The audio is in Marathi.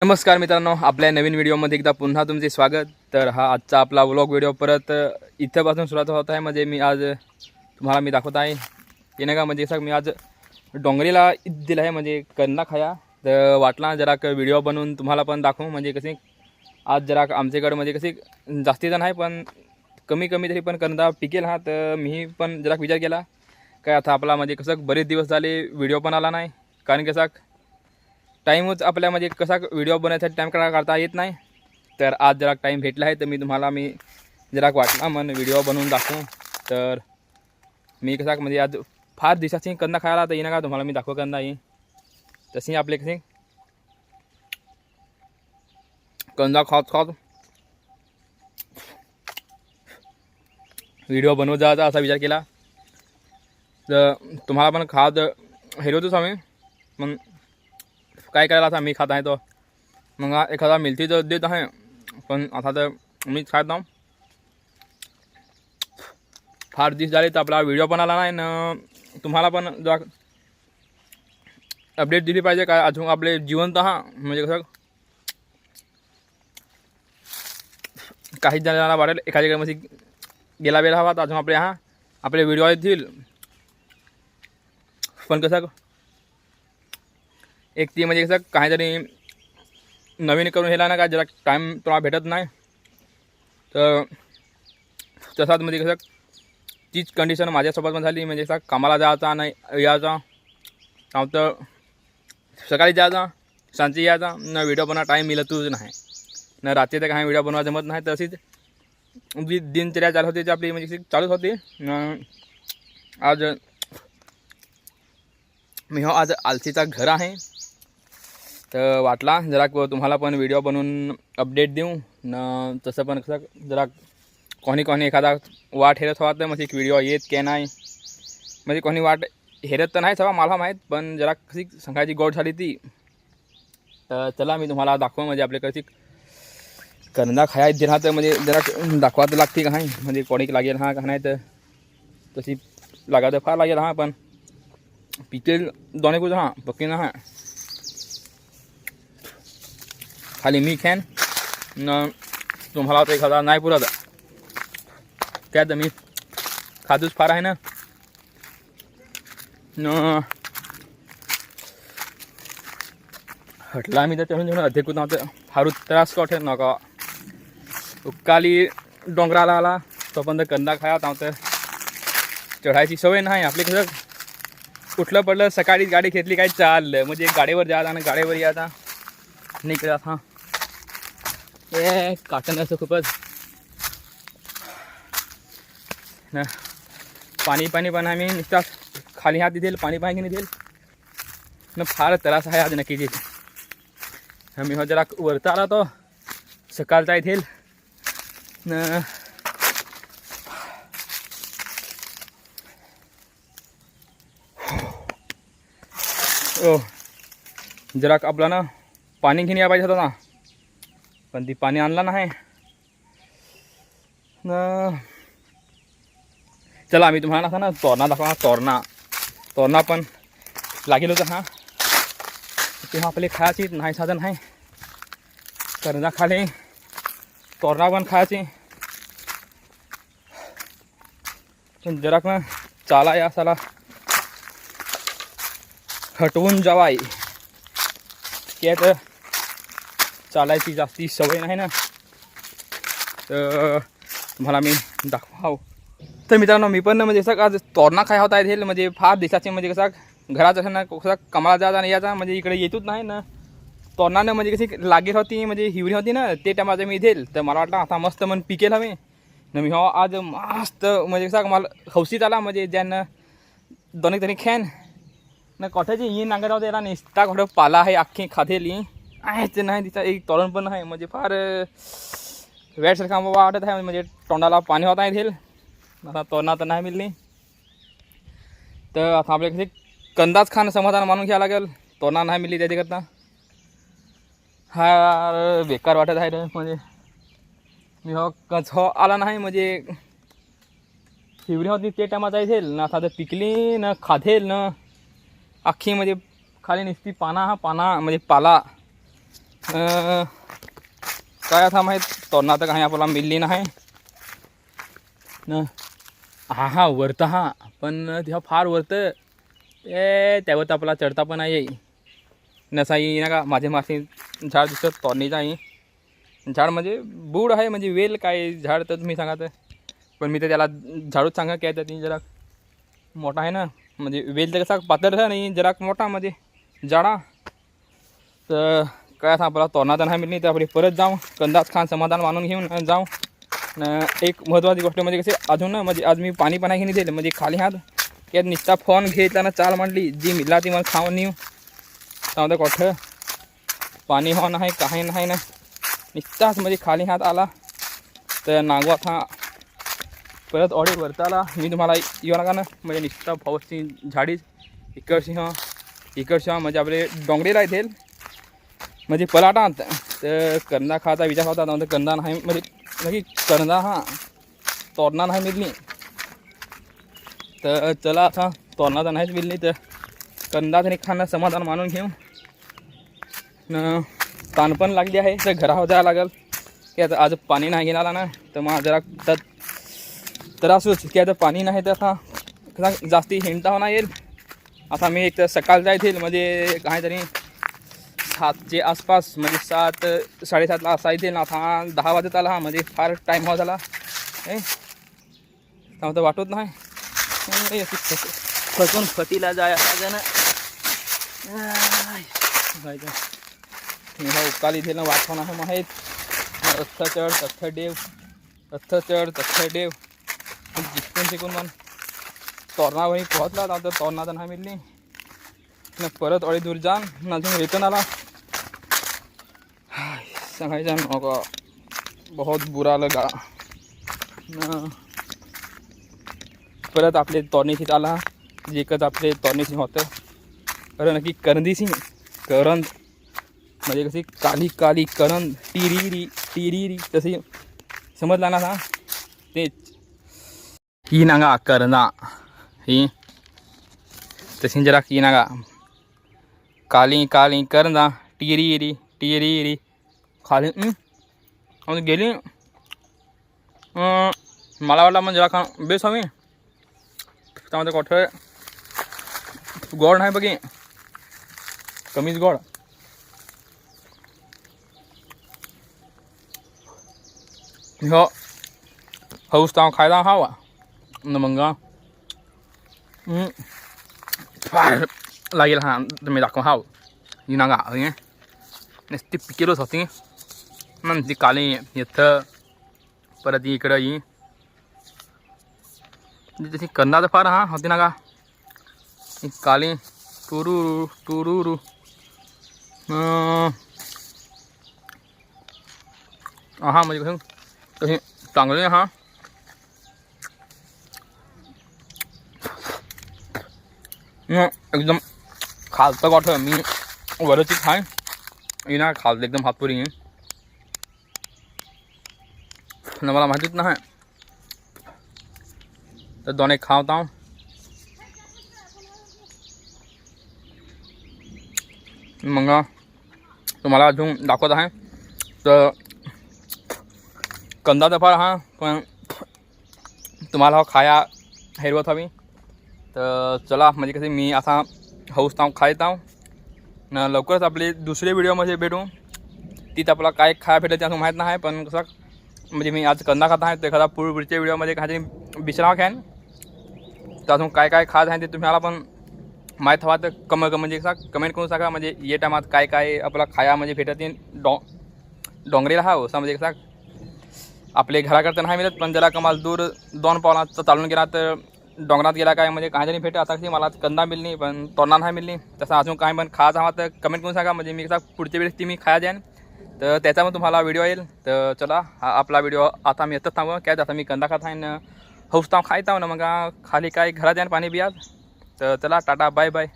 नमस्कार मित्रांनो, आपल्या नवीन व्हिडिओमध्ये एकदा पुन्हा तुमचे स्वागत। तर हा आजचा आपला व्लॉग व्हिडिओ परत इथंपासून सुरुवात होत आहे। म्हणजे मी आज तुम्हाला मी दाखवत आहे येणं का म्हणजे मी आज डोंगरीला दिला आहे म्हणजे कंदा खाया। तर वाटला जरा व्हिडिओ बनवून तुम्हाला पण दाखवू म्हणजे कसे आज जरा आमच्याकडे म्हणजे कसे जास्ती जण आहे पण कमी तरी पण कंदा पिकेल हा। तर मी पण जरा विचार केला काय आता आपला म्हणजे कसं बरेच दिवस झाले व्हिडिओ पण आला नाही, कारण कसा टाईमच आपल्या म्हणजे कसा व्हिडिओ बनवायसाठी टाईम काढता येत नाही। तर आज जरा टाईम भेटला आहे तर मी जरा वाटला मन व्हिडिओ बनवून दाखवू। तर मी कसा म्हणजे आज फार दिवसाची कंदा खायला तर येईन का तुम्हाला मी दाखव कंदा येईन तशी आपले कसे कंदा खात व्हिडिओ बनवत जायचा असा विचार केला। तर तुम्हाला पण खात हेरवतोच आम्ही, पण काय करायला आता मी खात आहे तो मग एखादा मिळती तर देत आहे, पण आता तर मी खात ना फार दिवस झाले तर आपला व्हिडिओ पण आला नाही ना। तुम्हाला पण जरा अपडेट दिली पाहिजे काय अजून आपले जिवंत हा म्हणजे कसं काही जणांना वाटेल एखाद्या म्हणजे गेला वेळा हवा तर अजून आपले व्हिडिओ येतील, पण कसं एक ती म्हणजे कसं काहीतरी नवीन करून हेला ना काय जरा टाईम तुम्हाला भेटत नाही। तर तसाच म्हणजे कसं तीच कंडिशन माझ्यासोबत पण झाली, म्हणजे कसं कामाला जायचा नाही यायचा तर सकाळी जायचा सांची यायचा ना व्हिडिओ बनवा टाईम मिळतच नाही ना रात्री तर काही व्हिडिओ बनवा जमत नाही। तशीच जी दिनचर्या चालू होती ती आपली म्हणजे चालूच होती। आज मी हो आज आलसीचा घर आहे तर वाटला जरा तुम्हाला पण व्हिडिओ बनवून अपडेट देऊ न। तसं पण कसं जरा कोणी एखादा वाट हेरत हवा तर म्हणजे एक व्हिडिओ येत की नाही, म्हणजे कोणी वाट हेरत तर नाही सवा मला माहीत, पण जरा कशी सांगायची गोड झाली ती। तर चला मी तुम्हाला दाखवू म्हणजे आपले कशी कंदा खायला दिला तर म्हणजे जरा दाखवायला लागते का नाही म्हणजे कोणी लागेल हा का नाही, तर तशी लागा तर फार लागेल हा, पण पिकेल दोन्ही कुठं हां पक्की ना हां खाली मी खेन न तुम्हाला तर एखादा नाही पुरत काय तर मी खातूच फार आहे ना न हटला मी तर चढून अधिक होतं फार त्रास कठे नका उकाली डोंगराला आला तो पण कंदा खाया तर चढायची सवय नाही आपली। कसं कुठलं पडलं सकाळी गाडी घेतली काय चाललं म्हणजे गाडीवर जायचा आणि गाडीवर यायचा निघत हा हे काटन असं खूपच ना पाणी पण आम्ही नुसता खाली हात देईल पाणी की नाही देईल न फार त्रास आहे आज नक्की देईल। मी हो जरा वरता आला तो सकाळचा येथील न ओ जरा आपला ना पाणी घेऊन या पाहिजे होता ना, पण ती पाणी आणला नाही न। चला मी तुम्हाला ना तोरणा दाखवा, तोरणा पण लागेल होतं हा तेव्हा आपले खायची नाही साधन आहे कर्जा खाली तोरणा पण खायची, पण जरा पण चाला या साला हटवून जावाय की तर चालायची जास्ती सवय नाही ना। तर तुम्हाला मी दाखवाव तर मित्रांनो मी पण म्हणजे कसं आज तोरणा खाया होता येईल म्हणजे फार दिवसाचे म्हणजे कसा घरात असं ना कसा कमाला जायचा नाही याचा म्हणजे इकडे येतच नाही ना। तोरणानं म्हणजे कशी लागेल होती म्हणजे हिवरी होती ना ते टायमाचं मी देईल तर मला वाटलं आता मस्त मन पिकेल हवे ना। मी हो आज मस्त म्हणजे कसा मला हौशीत आला म्हणजे ज्यांना दोन्ही तरी खेन ना कॉठ्याची ही नांगर होते याला निसता कुठं पाला आहे अख्खी खातेली आहेच नाही तिचा एक तोरण पण आहे म्हणजे फार वेळसारखा वाटत आहे म्हणजे तोंडाला पाणी होता येईल आता तोरणा तर नाही मिळली। तर आता आपल्या कसे कंदाच खाणं समाधान मानून घ्यावं लागेल, तोरणा नाही मिळली त्याच्याकरता हा बेकार वाटत आहे रे। म्हणजे मी हो कच हो आला नाही म्हणजे हिवरी होती ते टायमाचा येईल ना आता पिकली ना खाधेल ना अख्खी म्हणजे खाली निसती पाना म्हणजे पाला काय आता माहीत तोरणा तर काही आपल्याला मिळली नाही न. हा वरतं हा, पण तेव्हा फार वरतं ते त्यावर तर आपला चढता पण नाही नसाई ना का. माझे मासे झाड दिसत तोरणीचं आहे झाड, म्हणजे बूड आहे म्हणजे वेल काय झाड तर तुम्ही सांगा तर. पण मी तर त्याला झाडूच सांगा काय तर ती जरा मोठा आहे ना, म्हणजे वेल तर कसा पातळ नाही जरा मोठा म्हणजे जाडा. तर काय आता आपला तोरणा तर नाही मिळली तर आपण परत जाऊ कंदाज खान समाधान मानून घेऊन जाऊ. एक महत्त्वाची गोष्ट म्हणजे कसे अजून ना, म्हणजे आज मी पाणी पण नाही दिलं, म्हणजे खाली हात यात निस्ता फोन घेतला ना चाल म्हटली जी मिळला ती मला खाऊन नेऊ सांगता कोठं पाणी हो नाही काही नाही ना, निस्ताच म्हणजे खाली हात आला तर नागवात हा परत ऑडी वरता आला. मी तुम्हाला येऊ नका ना, म्हणजे निस्ता पाऊसची झाडीच इकडशी म्हणजे आपले डोंगरीला येतील म्हणजे पलाटात तर कंदा खायचा विचार होता नंतर कंदा नाही, म्हणजे नक्की कंदा हा तोरणा नाही मिळली तर चला आता तोरणा तर नाहीच मिळली तर कंदा तरी खाणं समाधान मानून घेऊ न. ताण पण लागली आहे तर घरावर जायला लागेल की आता आज पाणी नाही घेणार ना, तर मग जरा त्रासच की आता पाणी नाही तर आता कसा जास्ती हिंडता होणार येईल. आता मी एक तर सकाळ जायतील म्हणजे काहीतरी 7च्या आसपास, म्हणजे 7-7:30ला असा येतील ना. आता 10 वाजत आला हा, म्हणजे फार टाईम हो झाला तर वाटत नाही फसून फतीला जाय लागेल ना. उकाल इथे ना वाटवण आहे माहीत अथ्थ चढ तथ्थ डेव अथ्थ चढ तथ्थ डेव जिंकून शिकून मन तोरणावरी पोहोचला तर तोरणा तर नाही मिळली न. परत अडी दूर जाण न अजून रिटर्न आला सांगायचं नको बहुत बुरा लगा न. परत आपले तोरणीशी आला जेकच आपले तोरणीशी होतं खरं नक्की करंदीशी करंद म्हणजे कशी काली काली करंद टिरीरी तशी समजला ना हा. तेच ही नागा करंदा ही तशी जरा की नागा काली काली करंदा टिरीरी खाली गेली. मला वाटलं म्हणजे जरा खा बेस हवी त्यामध्ये कोठे गोड नाही बघी कमीच गोड. हो हौस ताव खायला हवा न मग फार लागेल हा. तुम्ही दाखवा हाव ही नागा नुसती पिकेलच होती मग ती काली इथं परत इकडं ही तशी कंदा तर फार हा होती नागा काली टुरूरू हा म्हणजे कसं तशी चांगली हा. एकदम खालतं गोठं मी वरची खाय ना खालतं एकदम हातपुरी न मला माहितीच नाही तर दोन एक खावता मग तुम्हाला अजून दाखवत आहे तर कंदा तर फार हा पण तुम्हाला खाया हिरवत हवी तर चला म्हणजे कसे मी असा हौस ताव खायत आहो न. लवकरच आपली दुसऱ्या व्हिडिओमध्ये भेटू तिथं आपला काय खाया भेटायचं असं माहीत नाही पण कसं म्हणजे मी आज कंदा खात आहे तर एखादा पुढच्या व्हिडिओमध्ये काहीतरी बिचरा खाईन तर अजून काय काय खात आहे ते तुम्हाला पण माहीत हवा तर म्हणजे कसं कमेंट करून सांगा म्हणजे ये टायमात काय काय आपला खाया म्हणजे भेटत डोंगरीला हा असं म्हणजे कसं आपले घराकडचं नाही मिळत पण जरा कमाल दूर 2 पावलाचं चालून गेला तर डोंगरात गेला काय म्हणजे काहीतरी भेटत. आता कशी मला कंदा मिळली पण तोरणा नाही मिळली तसं अजून काही पण खायचं हवा तर कमेंट करून सांगा म्हणजे मी कसं पुढच्या वेळेस ती मी खाया द्यान तर त्याच्यामध्ये तुम्हाला व्हिडिओ येईल. तर चला हा आपला व्हिडिओ आता मी येतच थांबव काय आता मी कंदा खात आहे ना हौस ताव खायत आहो ना मग खाली काय घरात यान पाणी बियात तर चला टाटा बाय बाय.